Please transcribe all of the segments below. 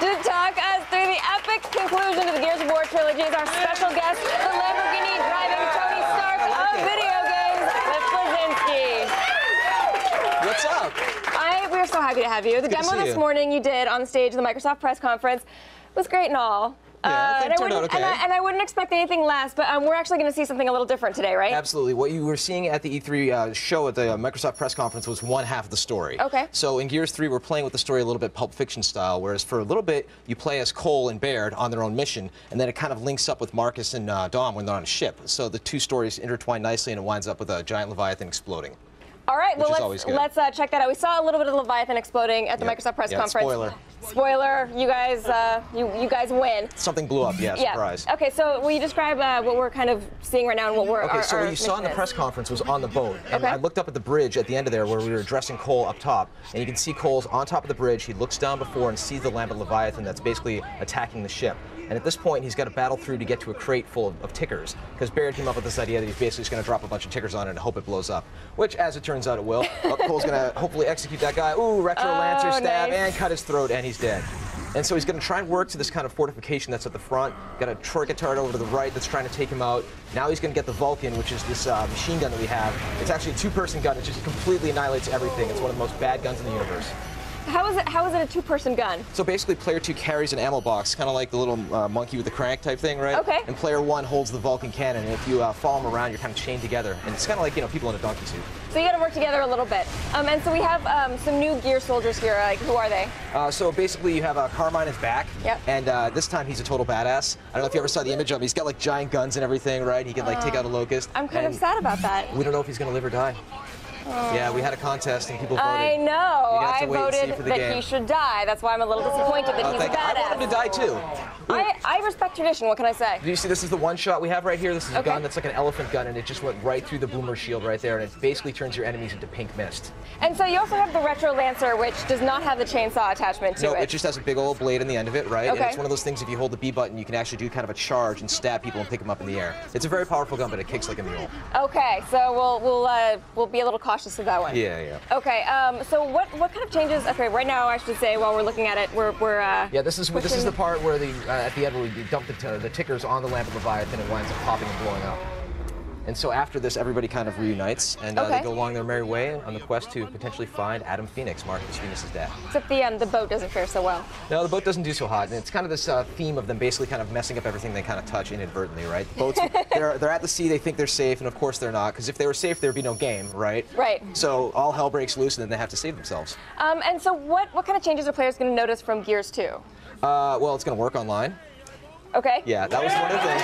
To talk us through the epic conclusion to the Gears of War trilogy is our special guest, the Lamborghini driving Tony Stark of video games, Cliff Blazinski. What's up? We're so happy to have you. The demo this morning you did on the stage of the Microsoft press conference was great and all. Yeah, I think it turned out okay. And I wouldn't expect anything less, but we're actually going to see something a little different today, right? Absolutely. What you were seeing at the E3 show at the Microsoft press conference was one half of the story. Okay. So in Gears 3, we're playing with the story a little bit Pulp Fiction style, whereas for a little bit, you play as Cole and Baird on their own mission, and then it kind of links up with Marcus and Dom when they're on a ship. So the two stories intertwine nicely, and it winds up with a giant Leviathan exploding. All right, well, let's check that out. We saw a little bit of Leviathan exploding at the Microsoft press conference. Spoiler. Spoiler, you guys win. Something blew up, yeah, surprise. Okay, so will you describe what we're kind of seeing right now and what we're so what you saw in the press conference was on the boat. And okay. I looked up at the bridge at the end of there where we were addressing Cole up top. And you can see Cole's on top of the bridge. He looks down before and sees the lambent Leviathan that's basically attacking the ship. And at this point, he's got to battle through to get to a crate full of tickers. Because Baird came up with this idea that he's basically just going to drop a bunch of tickers on it and hope it blows up. Which, as it turns out, it will. Cole's going to hopefully execute that guy. Ooh, Retro Lancer stab, and cut his throat, and he's dead. And so he's going to try and work to this kind of fortification that's at the front. Got a Troika turret over to the right that's trying to take him out. Now he's going to get the Vulcan, which is this machine gun that we have. It's actually a two-person gun. It just completely annihilates everything. It's one of the most bad guns in the universe. How is it a two-person gun? So basically, player 2 carries an ammo box, kind of like the little monkey with the crank type thing, right? Okay. And player 1 holds the Vulcan cannon, and if you follow him around, you're kind of chained together. And it's kind of like, you know, people in a donkey suit. So you got to work together a little bit. And so we have some new Gear soldiers here. Like, who are they? So basically, you have Carmine is back. Yep. And this time, he's a total badass. I don't know if you ever saw the image of him. He's got like giant guns and everything, right? He can like take out a locust. I'm kind of sad about that. We don't know if he's going to live or die. Yeah, we had a contest and people voted. I know. I voted that he should die. That's why I'm a little disappointed that he's a badass. I want him to die too. I respect tradition. What can I say? Do you see? This is the one shot we have right here. This is a gun that's like an elephant gun, and it just went right through the boomer shield right there, and it basically turns your enemies into pink mist. And so you also have the Retro Lancer, which does not have the chainsaw attachment to it. No, it just has a big old blade on the end of it, right? Okay. And it's one of those things, if you hold the B button, you can actually do kind of a charge and stab people and pick them up in the air. It's a very powerful gun, but it kicks like a mule. Okay, so we'll be a little cautious of that one. Yeah. Okay, so what kind of changes? Okay, right now I should say while we're looking at it, we're yeah, this is the part where at the end where we dump the tickers on the lambent Leviathan and it winds up popping and blowing up. And so after this, everybody kind of reunites, and they go along their merry way on the quest to potentially find Adam Phoenix, Marcus Phoenix's dad. Except the boat doesn't fare so well. No, the boat doesn't do so hot, and it's kind of this theme of them basically kind of messing up everything they kind of touch inadvertently, right? The boats, they're at the sea, they think they're safe, and of course they're not, because if they were safe, there'd be no game, right? Right. So all hell breaks loose, and then they have to save themselves. And so what kind of changes are players going to notice from Gears 2? Well, it's going to work online. Okay. Yeah, that was one of the things.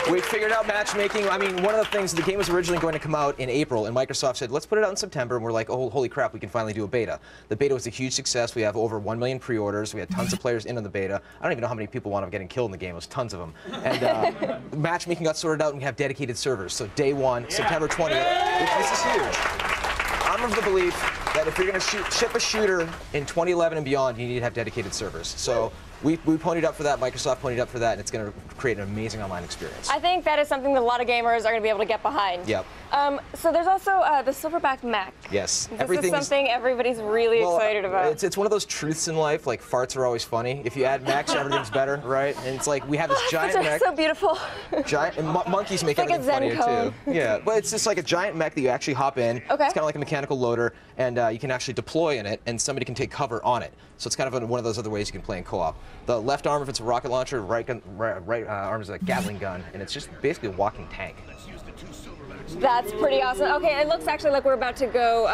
We figured out matchmaking. I mean, one of the things, the game was originally going to come out in April, and Microsoft said, let's put it out in September, and we're like, oh, holy crap, we can finally do a beta. The beta was a huge success. We have over 1 million pre-orders. We had tons of players in on the beta. I don't even know how many people wound up getting killed in the game. It was tons of them. And matchmaking got sorted out, and we have dedicated servers. So day 1, September 20th, this is huge. I'm of the belief that if you're going to ship a shooter in 2011 and beyond, you need to have dedicated servers. So we ponied up for that, Microsoft ponied up for that, and it's going to create an amazing online experience. I think that is something that a lot of gamers are going to be able to get behind. Yep. So there's also the silverback mech. Yes. This is something everybody's really excited about. It's one of those truths in life, like farts are always funny. If you add mechs, everything's better, right? And it's like we have this giant mech. So beautiful. Giant, and monkeys make everything funnier too. Yeah, but it's just like a giant mech that you actually hop in. Okay. It's kind of like a mechanical loader, and you can actually deploy in it, and somebody can take cover on it. So it's kind of one of those other ways you can play in co-op. The left arm, if it's a rocket launcher, right arm is a Gatling gun, and it's just basically a walking tank. That's pretty awesome. Okay, it looks actually like we're about to go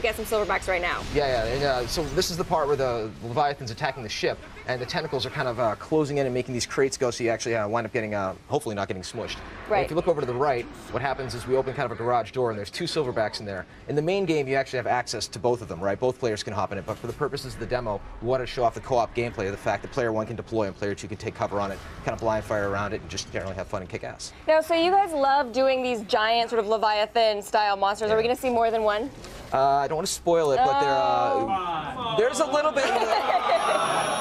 get some silverbacks right now. Yeah. And, so this is the part where the Leviathan's attacking the ship, and the tentacles are kind of closing in and making these crates go, so you actually wind up getting, hopefully not getting smushed. Right. And if you look over to the right, what happens is we open kind of a garage door, and there's 2 silverbacks in there. In the main game, you actually have access to both of them, right? Both players can hop in it, but for the purposes of the demo, we wanted to show off the co-op gameplay of the fact that player 1 can deploy and player 2 can take cover on it, kind of blind fire around it, and just generally have fun and kick ass. Now, so you guys love doing these giant sort of Leviathan-style monsters. Are we going to see more than one? I don't want to spoil it, but there's a little bit.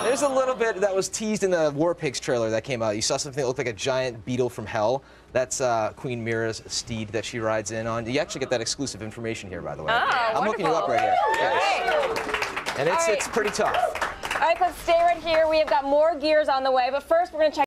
There's a little bit that was teased in the War Pigs trailer that came out. You saw something that looked like a giant beetle from hell. That's Queen Mira's steed that she rides in on. You actually get that exclusive information here, by the way. Oh, I'm hooking you up right here. Yes. And it's pretty tough. All right, let's stay right here. We have got more gears on the way, but first we're going to check